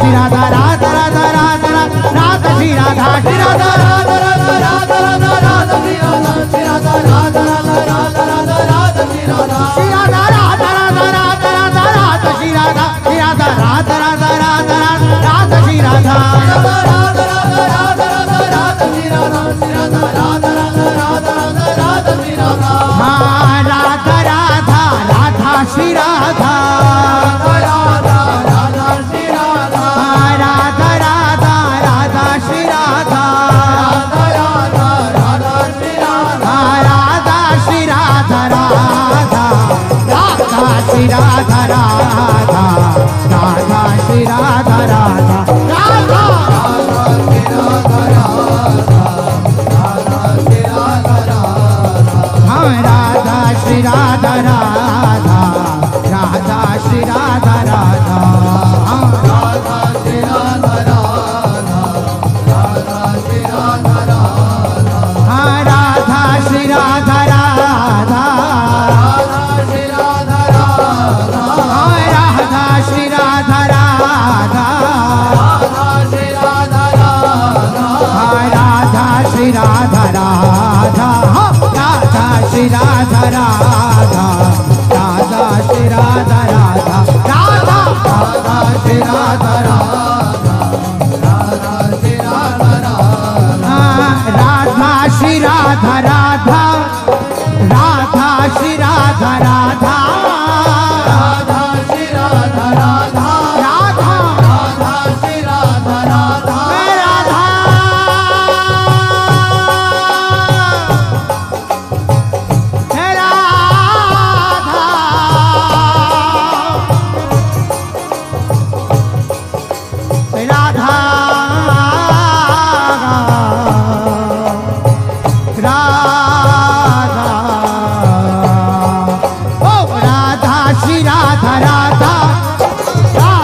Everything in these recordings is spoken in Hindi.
श्री राधा राधा राधा राधा राधा श्री राधा श्री राधा राधा राधा राधा राधा राधा श्री राधा श्री राधा राधा राधा राधा राधा राधा श्री राधा श्री राधा राधा राधा राधा राधा राधा श्री राधा श्री राधा राधा राधा राधा राधा श्री राधा राधा राधा राधा राधा राधा श्री राधा श्री राधा राधा राधा राधा राधा राधा श्री राधा हाँ राधा राधा राधा श्री राधा राधा राधा श्री राधा राधा राधा राधा श्री राधा राधा राधा राधा श्री राधा राधा श्री राधा राधा राधा श्री राधा राधा राधा श्री राधा राधा राधा राधा श्री राधा राधा राधा श्री राधा राधा राधा श्री राधा राधा राधा श्री राधा राधा हाँ राधा श्री राधा राधा राधा श्री राधा राधा हाँ राधा श्री राधा राधा राधा श्री राधा राधा हाँ राधा श्री राधा राधा राधा श्री राधा राधा राधा श्री राधा राधा राधा राधा श्री राधा राधा राधा श्री राधा राधा राधा श्री राधा राधा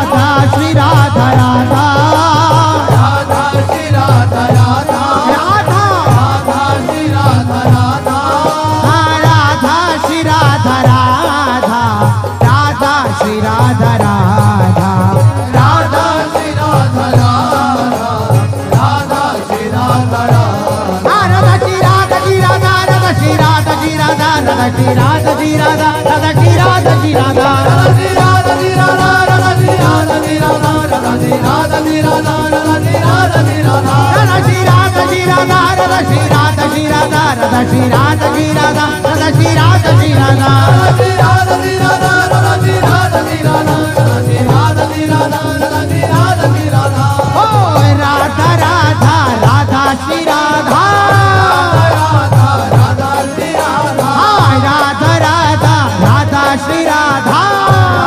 राधा श्री राधा राधा राधा श्री राधा राधा राधा राधा श्री राधा राधा श्री राधा जी राधा राधा श्री राधा जी राधा राधा श्री राधा जी राधा राधा श्री राधा जी राधा राधा श्री राधा जी राधा राधा श्री राधा जी राधा राधा श्री राधा जी राधा राधा श्री राधा जी राधा राधा श्री राधा जी राधा राधा श्री राधा जी राधा राधा श्री राधा जी राधा राधा श्री राधा जी राधा राधा श्री राधा जी राधा राधा श्री राधा जी राधा ओ राधा राधा राधा श्री राधा राधा राधा श्री राधा राधा राधा राधा श्री राधा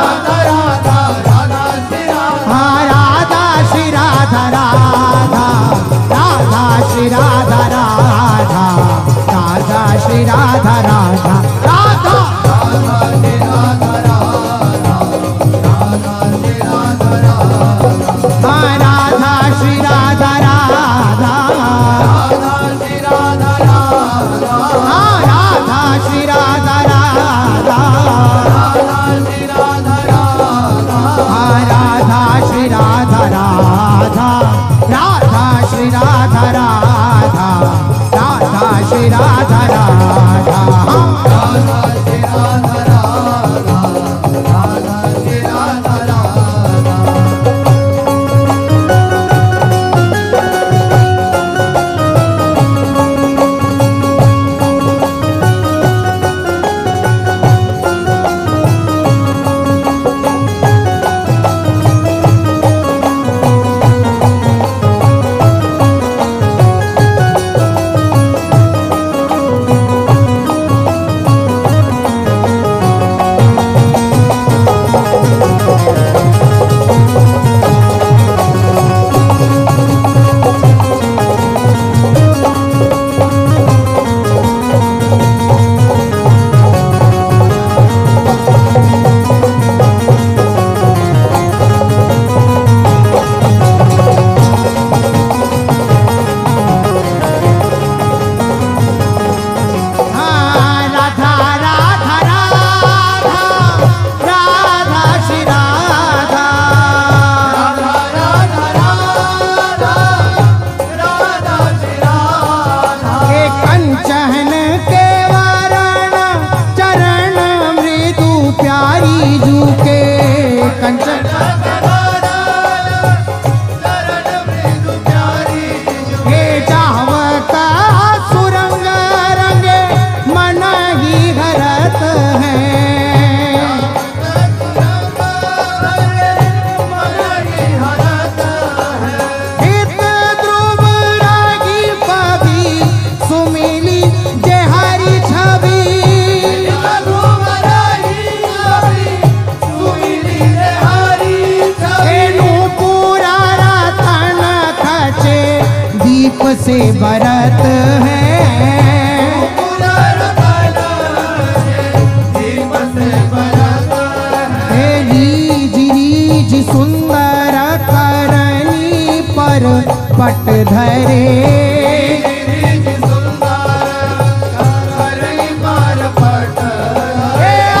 राधा राधा राधा श्री राधा राधा श्री राधा राधा राधा श्री राधा राधा राधा श्री राधा राधा राधा से बरत है, रीज रीज सुंदर करनी पर पट धरे,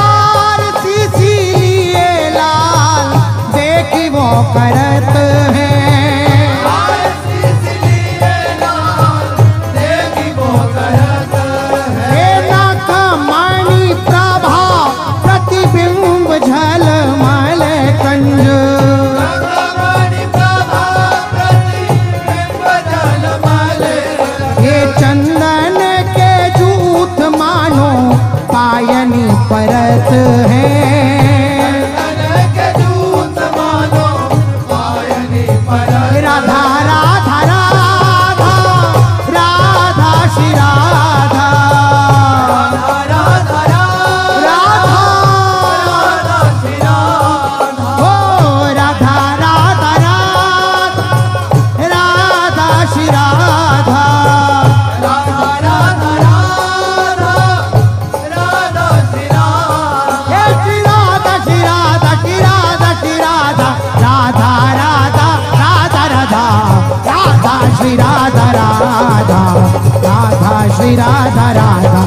आरती लिए लाल देखी वो करत है, परत है, राधा राधा राधा राधा श्री राधा, राधा राधा श्री राधा, ओ राधा राधा राधा राधा श्री राधा, श्री राधा राधा राधा श्री राधा राधा राधा राधा श्री राधा राधा श्री राधा राधा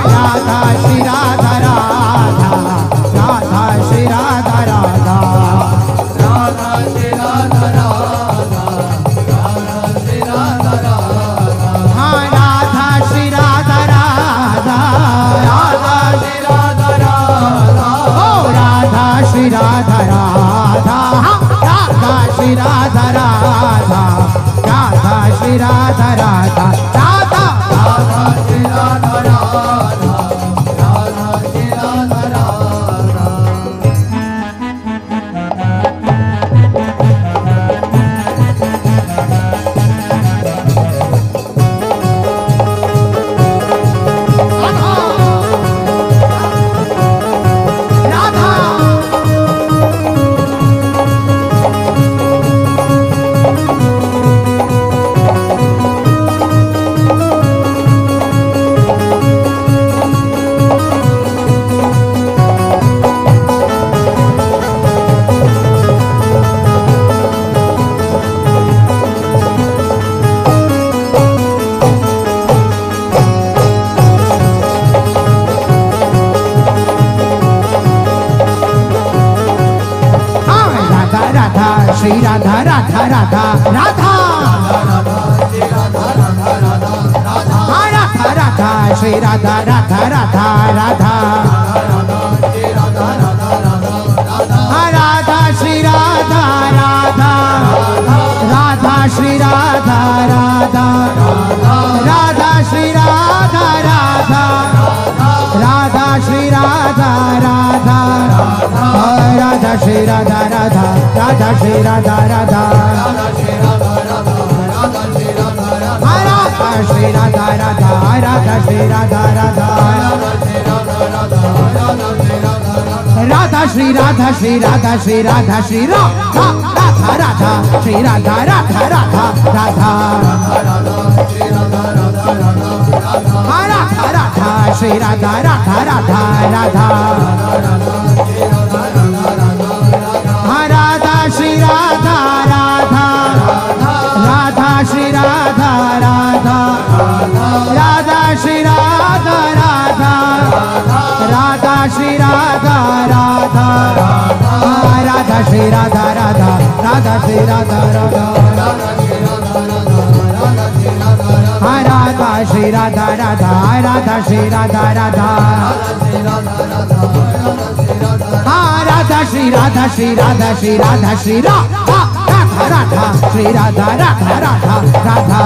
राधा श्री राधा राधा राधा श्री राधा राधा राधा श्री राधा राधा, हाँ राधा श्री राधा राधा राधा श्री राधा राधा, राधा श्री राधा राधा राधा श्री राधा राधा राधा श्री राधा राधा राधा राधा श्री राधा राधा राधा श्री राधा राधा। श्री राधा राधा राधा राधा राधा राधा श्री राधा राधा राधा राधा राधा श्री राधा राधा राधा श्री राधा राधा राधा श्री राधा राधा राधा श्री राधा राधा राधा श्री राधा राधा राधा श्री राधा राधा राधा श्री राधा राधा राधा श्री राधा राधा राधा श्री राधा श्री राधा श्री राधा श्री राधा राधा राधा श्री राधा राधा राधा राधा राधा राधा श्री राधा राधा राधा राधा राधा श्री राधा राधा राधा श्री राधा राधा राधा श्री राधा राधा राधा श्री राधा राधा राधा श्री राधा राधा राधा श्री राधा राधा राधा श्री राधा राधा राधा श्री राधा राधा राधा श्री राधा श्री राधा श्री राधा श्री राधा राधा श्री राधा राधा राधा राधा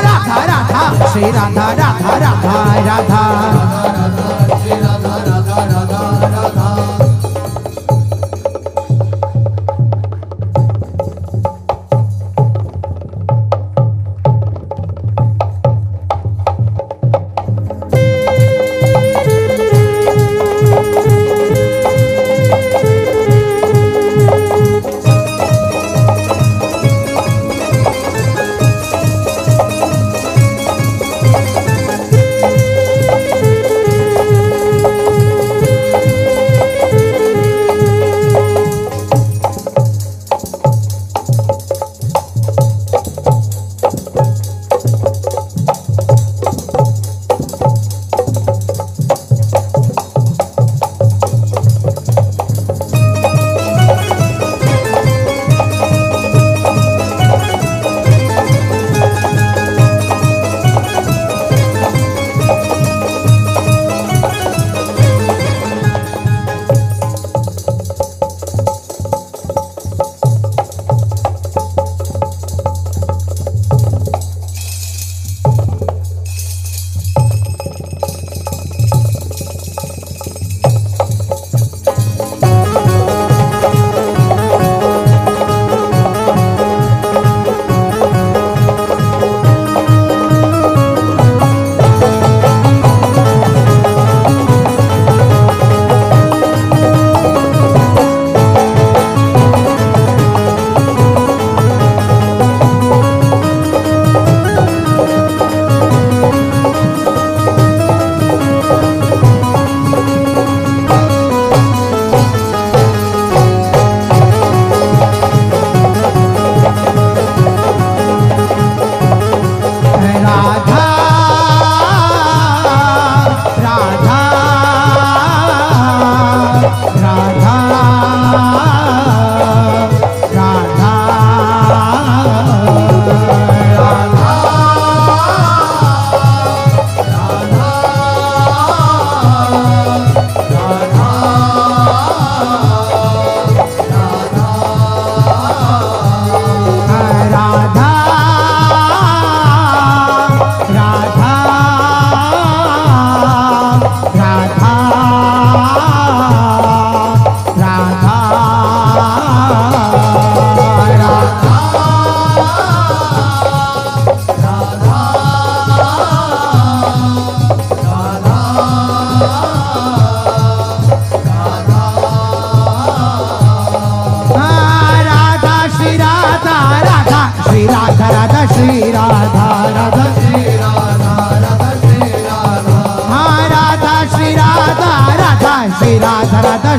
राधा राधा श्री राधा राधा राधा राधा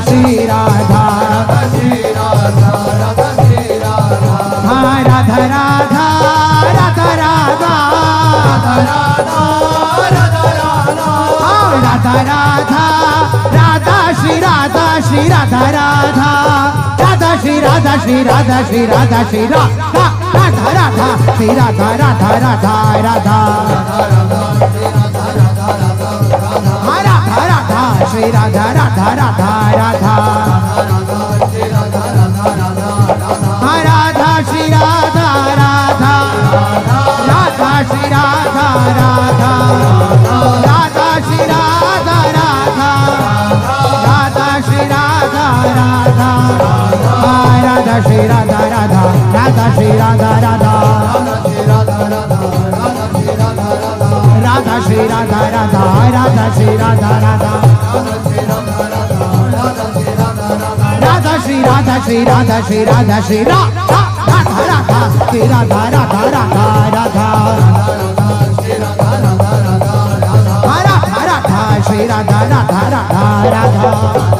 श्री राधा हाँ राधा राधा राधा राधा हाँ राधा राधा राधा श्री राधा राधा राधा श्री राधा श्री राधा श्री राधा श्री राधा राधा राधा श्री राधा राधा राधा राधा राधा राधा श्री राधा राधा राधा राधा राधा श्री राधा राधा राधा श्री राधा राधा राधा श्री राधा राधा राधा श्री राधा राधा राधा श्री राधा राधा राधा श्री राधा राधा राधा श्री राधा राधा राधा श्री राधा राधा राधा श्री राधा श्री राधा श्री राधा श्री राधा राधा राधा श्री राधा राधा राधा राधा राधा राधा श्री राधा राधा राधा राधा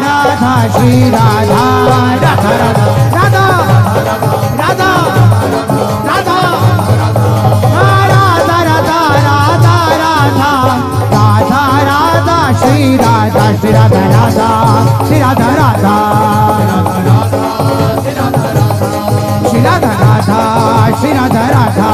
राधा श्री राधा राधा राधा राधा राधा राधा राधा राधा राधा राधा राधा श्री राधा श्री राधा राधा श्री राधा राधा श्री राधा राधा श्री राधा राधा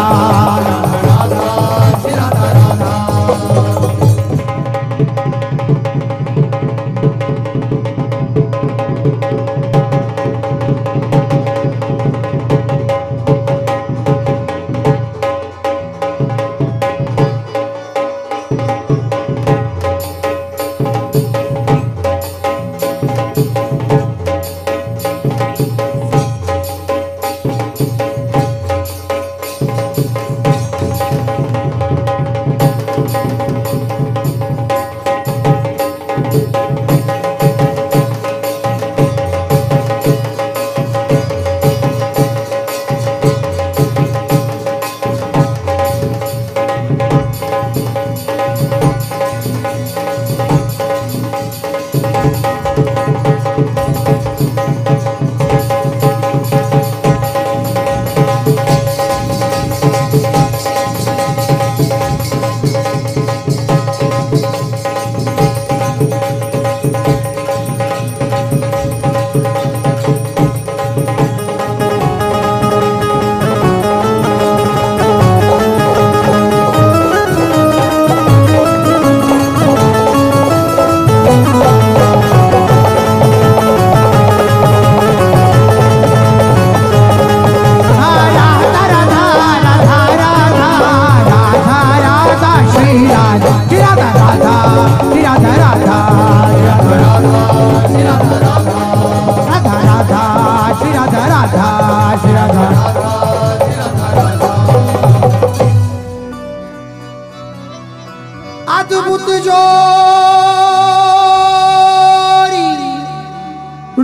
अद्भुत जोरी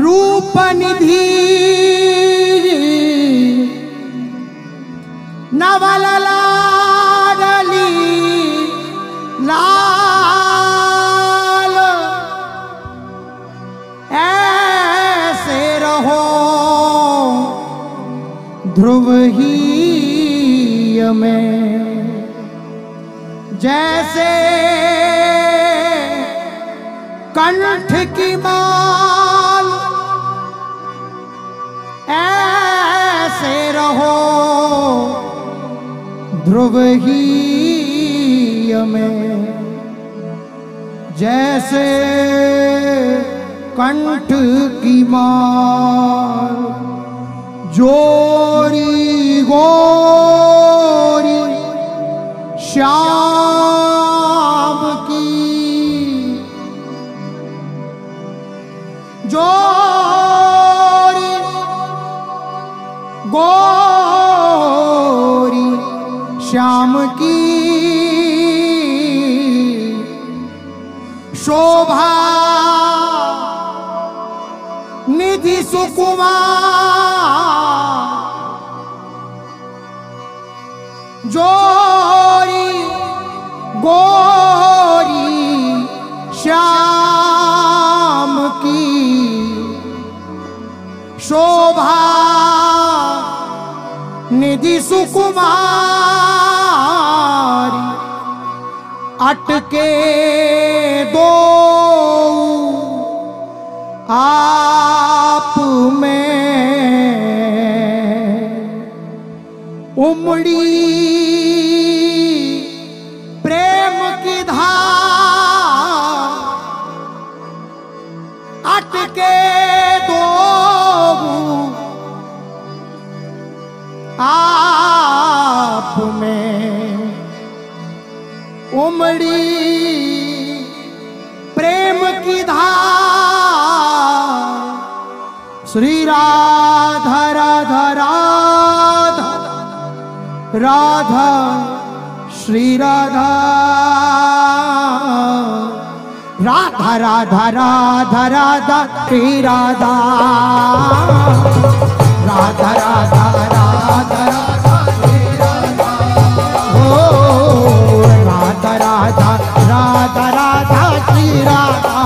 रूप निधि नवल लाडली लाल ऐसे रहो ध्रुव ही में जैसे कंठ की माल ऐसे रहो ध्रुव ही में जैसे कंठ की माल जोरी गोरी श्याम की जोरी गोरी श्याम की शोभा निधि सुकुमार जोरी गोरी श्याम की शोभा निधि सुकुमारी अटके दो आप में उमड़ी प्रेम की धार अटके दो आप में उमड़ी प्रेम की धार श्री राधा राधा राधा राधा श्री राधा राधा राधा राधा राधा श्री राधा राधा राधा राधा राधा श्री राधा हो राधा राधा राधा राधा श्री राधा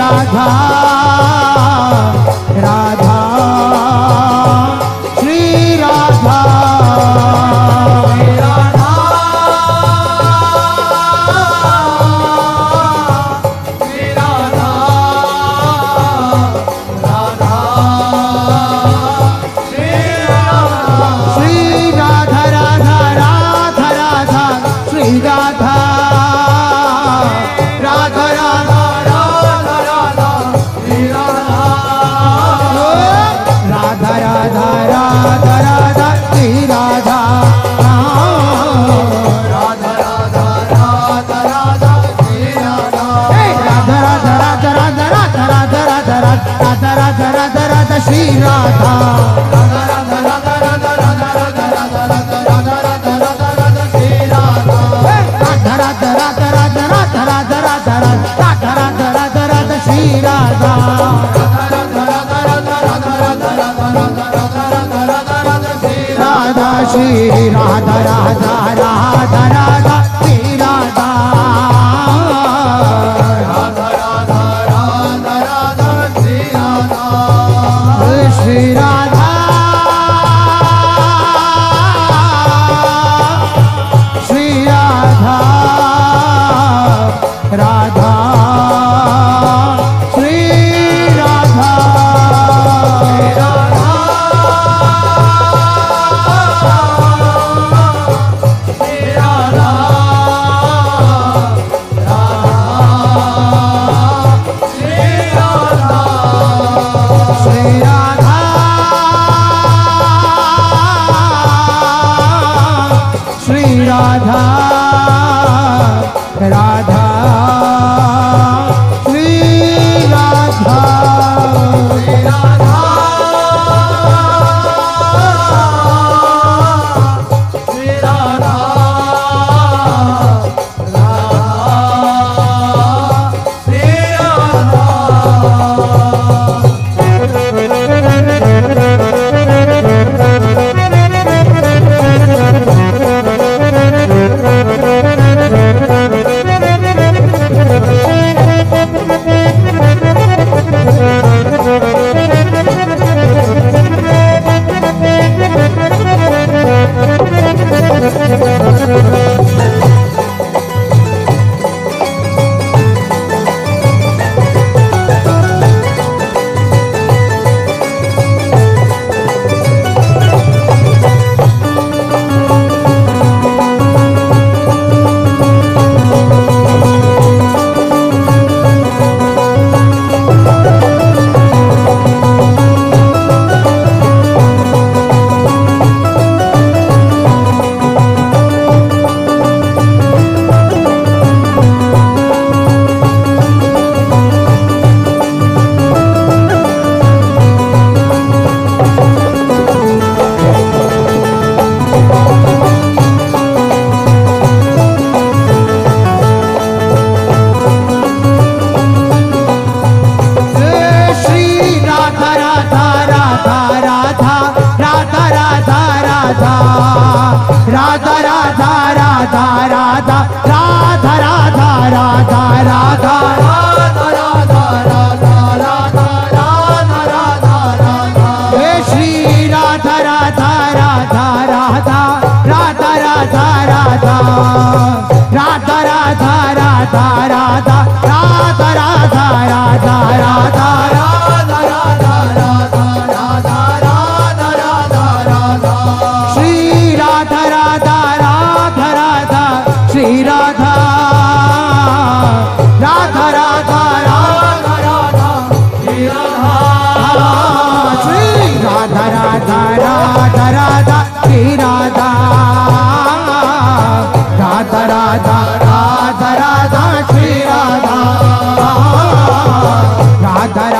राधा राधा श्री राधा श्री राधा श्री राधा राधा श्री राधा राधा राधा राधा श्री राधा श्री राधा श्री राधा राधा श्री राधा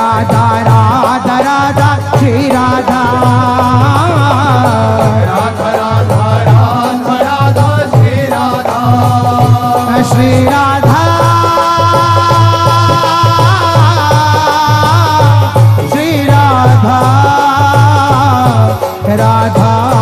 राधा राधा श्री राधा श्री राधा श्री राधा राधा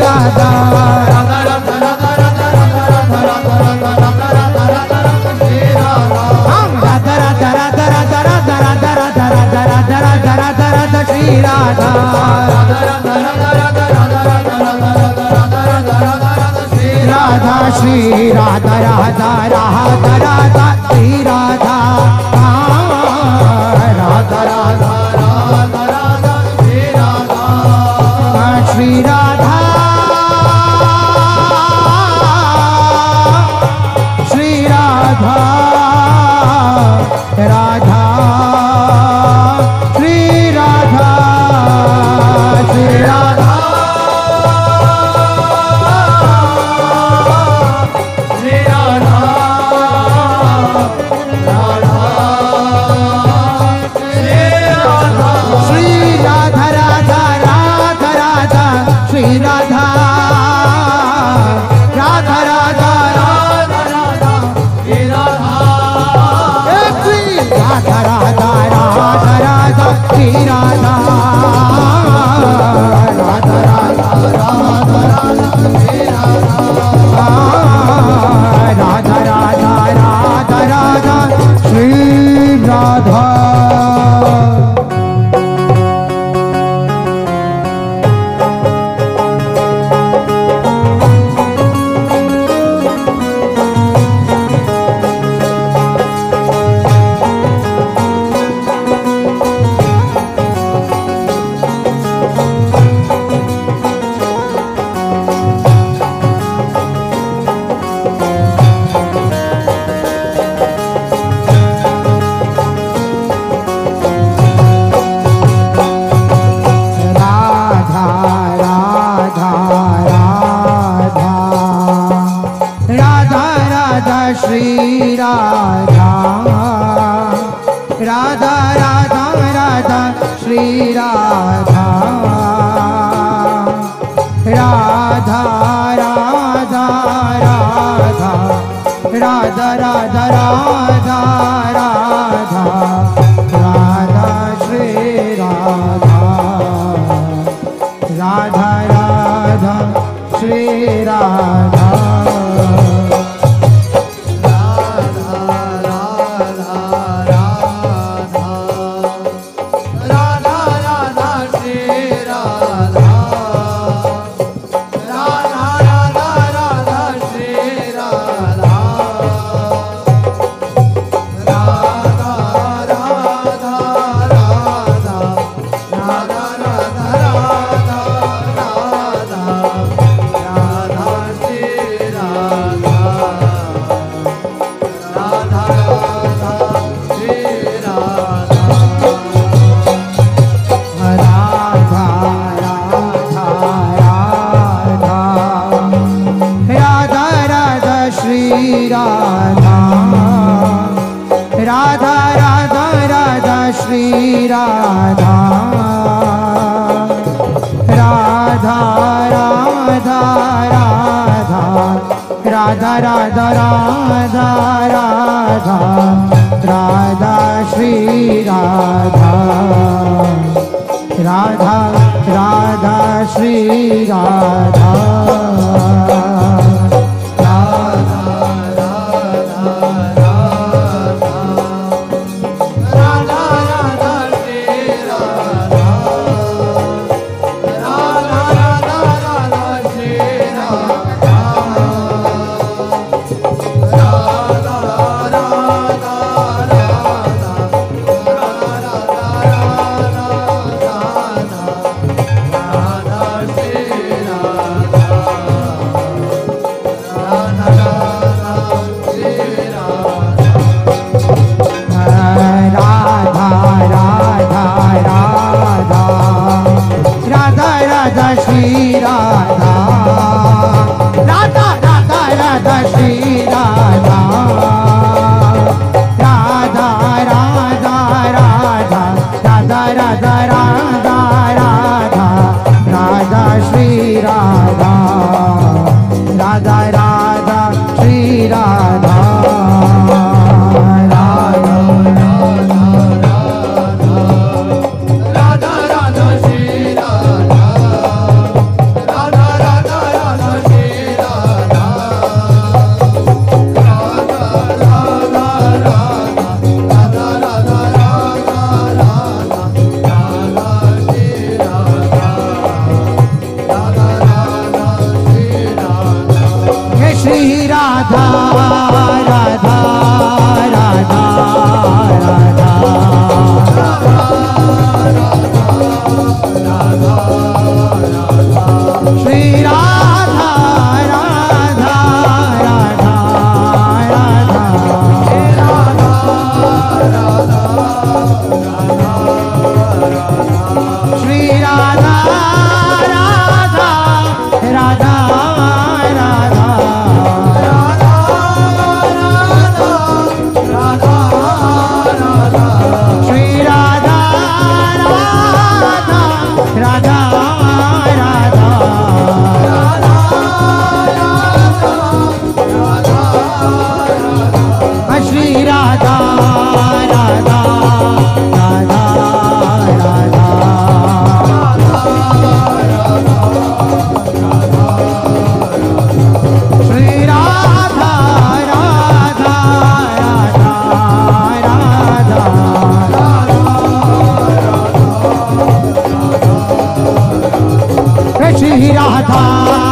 राधा राधा राधा राधा राधा राधा राधा राधा राधा राधा राधा श्री राधा राधा राधा राधा राधा राधा राधा राधा राधा राधा राधा राधा राधा श्री राधा राधा राधा राधा राधा राधा राधा राधा राधा राधा राधा राधा श्री राधा श्री राधा राधा राधा राधा श्री राधा राधा राधा राधा राधा श्री राधा श्री राधा श्री राधा राधा श्री राधा श्री राधा श्री राधा राधा श्री राधा श्री राधा राधा राधा राधा श्री राधा राधा राधा राधा राधा श्री राधा श्री राधा राधा राधा राधा श्री राधा राधा राधा राधा राधा श्री राधा राधा राधा राधा राधा श्री राधा श्री राधा राधा राधा राधा श्री राधा राधा राधा राधा राधा राधा राधा राधा राधा श्री राधा राधा राधा श्री राधा राधा राधा राधा राधा राधा श्री राधा राधा राधा श्री राधा राधा राधा